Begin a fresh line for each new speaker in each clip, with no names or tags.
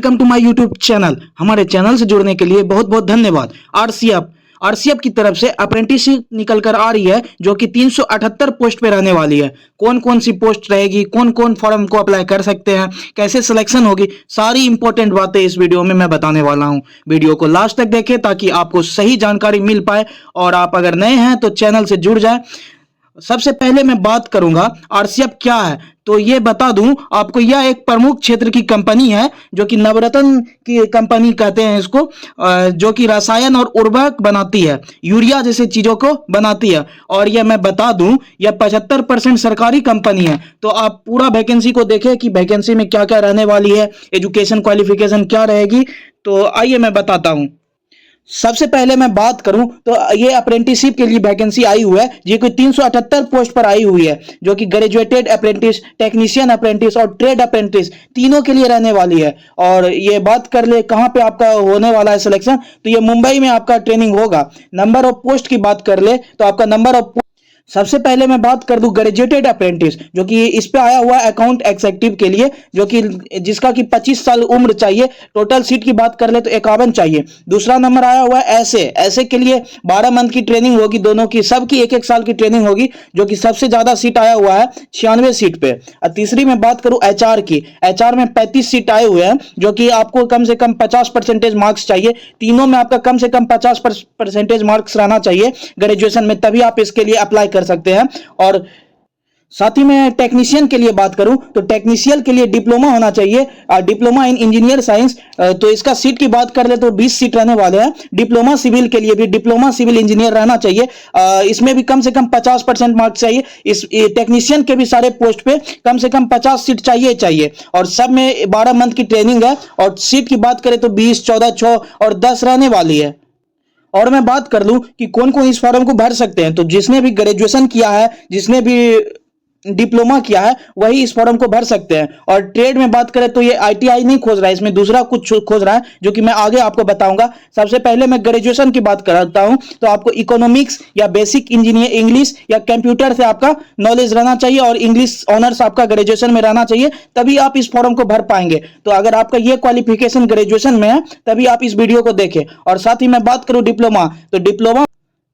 Welcome to my YouTube channel. हमारे channel से जुड़ने के लिए बहुत बहुत धन्यवाद। आरसीएफ की तरफ से अप्रेंटिसशिप निकल कर आ रही है जो कि 378 पोस्ट पे रहने वाली है। कौन कौन सी पोस्ट रहेगी, कौन कौन फॉर्म को अप्लाई कर सकते हैं, कैसे सिलेक्शन होगी, सारी इंपॉर्टेंट बातें इस वीडियो में मैं बताने वाला हूं। वीडियो को लास्ट तक देखें ताकि आपको सही जानकारी मिल पाए और आप अगर नए हैं तो चैनल से जुड़ जाए। सबसे पहले मैं बात करूंगा आरसीएफ क्या है, तो ये बता दूं आपको, यह एक प्रमुख क्षेत्र की कंपनी है जो कि नवरत्न की कंपनी कहते हैं इसको, जो कि रसायन और उर्वरक बनाती है, यूरिया जैसे चीजों को बनाती है। और यह मैं बता दूं यह 75% सरकारी कंपनी है। तो आप पूरा वैकेंसी को देखें कि वैकेंसी में क्या क्या रहने वाली है, एजुकेशन क्वालिफिकेशन क्या रहेगी। तो आइए मैं बताता हूं। सबसे पहले मैं बात करूं तो ये अप्रेंटिसशिप के लिए वैकेंसी आई हुई है, ये कोई 378 पोस्ट पर आई हुई है, जो कि ग्रेजुएटेड अप्रेंटिस, टेक्नीशियन अप्रेंटिस और ट्रेड अप्रेंटिस तीनों के लिए रहने वाली है। और ये बात कर ले कहां पे आपका होने वाला है सिलेक्शन, तो ये मुंबई में आपका ट्रेनिंग होगा। नंबर ऑफ पोस्ट की बात कर ले तो आपका नंबर ऑफ, सबसे पहले मैं बात कर दूं ग्रेजुएटेड अप्रेंटिस, जो कि इस पे आया हुआ अकाउंट एग्जीक्यूटिव के लिए, जो कि जिसका कि 25 साल उम्र चाहिए। टोटल सीट की बात कर ले तो 51 चाहिए। दूसरा नंबर आया हुआ है ऐसे के लिए 12 मंथ की ट्रेनिंग होगी, दोनों की सबकी 1-1 साल की ट्रेनिंग होगी, जो कि सबसे ज्यादा सीट आया हुआ है 96 सीट पे। और तीसरी मैं बात करूं एचआर की, एचआर में 35 सीट आए हुए हैं, जो कि आपको कम से कम 50% मार्क्स चाहिए। तीनों में आपका कम से कम 50% मार्क्स रहना चाहिए ग्रेजुएशन में, तभी आप इसके लिए अप्लाई कर सकते हैं। और साथ ही में टेक्नीशियन के लिए बात करूं तो टेक्नीशियन के लिए डिप्लोमा होना चाहिए, डिप्लोमा इन इंजीनियर साइंस। तो इसका सीट की बात कर ले तो 20 सीट रहने वाले हैं। डिप्लोमा सिविल के लिए भी डिप्लोमा सिविल इंजीनियर रहना चाहिए, इसमें भी कम से कम 50% मार्क्स चाहिए। इस टेक्नीशियन के भी सारे पोस्ट पे कम से कम 50 सीट चाहिए। और सब में 12 मंथ की ट्रेनिंग है। और सीट की बात करें तो 20, 14, 6 और 10 रहने वाली है। और मैं बात कर लूं कि कौन कौन इस फॉर्म को भर सकते हैं, तो जिसने भी ग्रेजुएशन किया है, जिसने भी डिप्लोमा किया है, वही इस फॉर्म को भर सकते हैं। और ट्रेड में बात करें तो ये आईटीआई नहीं खोज रहा है, इसमें दूसरा कुछ खोज रहा है, जो कि मैं आगे आपको बताऊंगा। सबसे पहले मैं ग्रेजुएशन की बात करता हूं तो आपको इकोनॉमिक्स या बेसिक इंजीनियर इंग्लिश या कंप्यूटर से आपका नॉलेज रहना चाहिए और इंग्लिश ऑनर्स आपका ग्रेजुएशन में रहना चाहिए, तभी आप इस फॉर्म को भर पाएंगे। तो अगर आपका ये क्वालिफिकेशन ग्रेजुएशन में है तभी आप इस वीडियो को देखें। और साथ ही मैं बात करूं डिप्लोमा, तो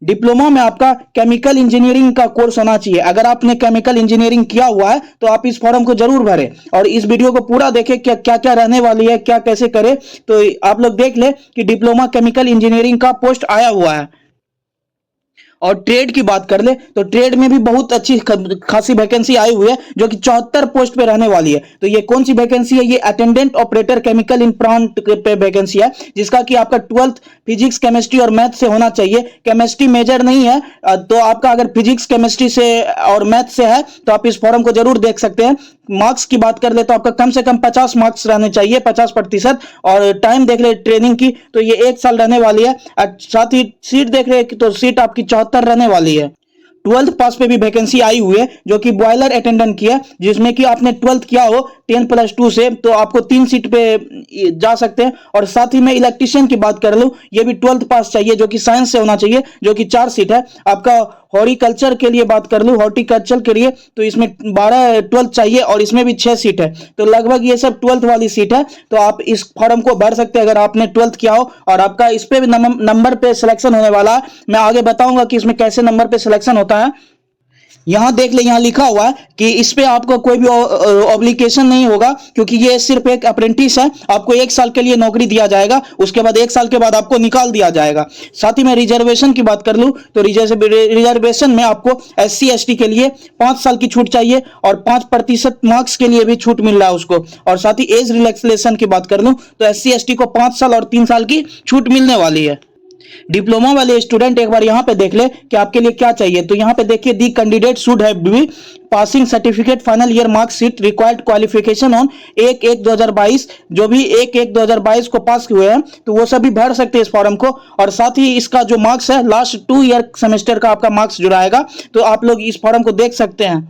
डिप्लोमा में आपका केमिकल इंजीनियरिंग का कोर्स होना चाहिए। अगर आपने केमिकल इंजीनियरिंग किया हुआ है तो आप इस फॉर्म को जरूर भरें। और इस वीडियो को पूरा देखें, क्या क्या रहने वाली है, क्या कैसे करें। तो आप लोग देख ले कि डिप्लोमा केमिकल इंजीनियरिंग का पोस्ट आया हुआ है। और ट्रेड की बात कर ले तो ट्रेड में भी बहुत अच्छी खासी वैकेंसी आई हुई है, जो कि 74 पोस्ट पे रहने वाली है। तो ये कौन सी वैकेंसी है, ये attendant operator chemical in plant पे वैकेंसी है, जिसका कि आपका 12th फिजिक्स केमिस्ट्री और मैथ से होना चाहिए। केमिस्ट्री मेजर नहीं है, तो आपका अगर फिजिक्स केमिस्ट्री से और मैथ से है तो आप इस फॉर्म को जरूर देख सकते हैं। मार्क्स की बात कर ले तो आपका कम से कम 50 मार्क्स रहने चाहिए, 50%। और टाइम देख ले ट्रेनिंग की तो ये 1 साल रहने वाली है। साथ ही सीट देख रहे तो सीट आपकी 74 रहने वाली है। 12th पास पे भी वैकेंसी आई हुई है, जो कि बॉयलर अटेंडेंट की है, जिसमें कि आपने 12th किया हो 10+2 से, तो आपको 3 सीट पे जा सकते हैं। और साथ ही मैं इलेक्ट्रिशियन की बात कर लूं, ये भी 12th पास चाहिए, जो कि साइंस से होना चाहिए, जो कि 4 सीट है। आपका हॉर्टिकल्चर के लिए बात कर लूं, हॉर्टिकल्चर के लिए तो इसमें 12 चाहिए और इसमें भी 6 सीट है। तो लगभग ये सब 12th वाली सीट है। तो आप इस फॉर्म को भर सकते हैं अगर आपने 12th किया हो और आपका इस पे भी नंबर पे सिलेक्शन होने वाला है। मैं आगे बताऊंगा कि इसमें कैसे नंबर पे सिलेक्शन होता है। यहां देख ले, यहां लिखा हुआ है कि इस पे आपको कोई भी ऑब्लिगेशन नहीं होगा, क्योंकि ये सिर्फ एक अप्रेंटिस है। आपको 1 साल के लिए नौकरी दिया जाएगा, उसके बाद 1 साल के बाद आपको निकाल दिया जाएगा। साथ ही मैं रिजर्वेशन की बात कर लूं तो रिजर्वेशन में आपको SC ST के लिए 5 साल की छूट चाहिए और 5% मार्क्स के लिए भी छूट मिल रहा है उसको। और साथ ही एज रिलैक्सेशन की बात कर लूं तो SC ST को 5 साल और 3 साल की छूट मिलने वाली है। डिप्लोमा वाले स्टूडेंट एक बार यहां पे देख ले कि आपके लिए क्या चाहिए। तो यहां पे देखिए, the candidate should have be passing certificate final year marksheet required qualification on 1/1/2022, जो भी 1/1/2022 को पास हुए हैं तो वो सभी भर सकते हैं इस फॉर्म को। और साथ ही इसका जो मार्क्स है लास्ट 2 ईयर सेमेस्टर का आपका मार्क्स जुड़ाएगा, तो आप लोग इस फॉर्म को देख सकते हैं।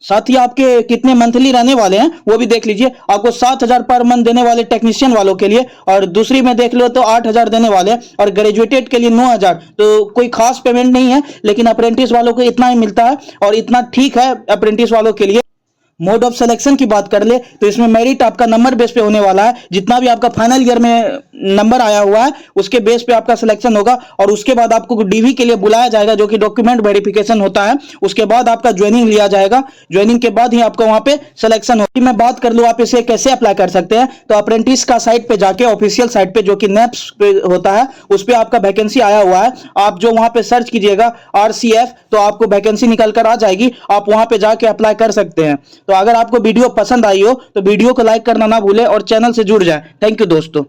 साथ ही आपके कितने मंथली रहने वाले हैं वो भी देख लीजिए। आपको 7,000 पर मंथ देने वाले टेक्नीशियन वालों के लिए, और दूसरी में देख लो तो 8,000 देने वाले हैं, और ग्रेजुएटेड के लिए 9,000। तो कोई खास पेमेंट नहीं है, लेकिन अप्रेंटिस वालों को इतना ही मिलता है और इतना ठीक है अप्रेंटिस वालों के लिए। मोड ऑफ सिलेक्शन की बात कर ले तो इसमें मेरिट आपका नंबर बेस पे होने वाला है। जितना भी आपका फाइनल ईयर में नंबर आया हुआ है उसके बेस पे आपका सिलेक्शन होगा और उसके बाद आपको डीवी के लिए बुलाया जाएगा, जो कि डॉक्यूमेंट वेरिफिकेशन होता है। उसके बाद आपका ज्वाइनिंग लिया जाएगा, ज्वाइनिंग के बाद ही आपको वहां पे सिलेक्शन होगी। मैं बात कर लूं आप इसे कैसे अप्लाई कर सकते हैं, तो अप्रेंटिस का साइट पे जाके, ऑफिशियल साइट पे जो कि नेप्स पे होता है, उस पे आपका वैकेंसी आया हुआ है। आप जो वहां पे सर्च कीजिएगा RCF, तो आपको वैकेंसी निकल कर आ जाएगी, आप वहां पे जाके अप्लाई कर सकते हैं। तो अगर आपको वीडियो पसंद आई हो तो वीडियो को लाइक करना ना भूले और चैनल से जुड़ जाए। थैंक यू दोस्तों।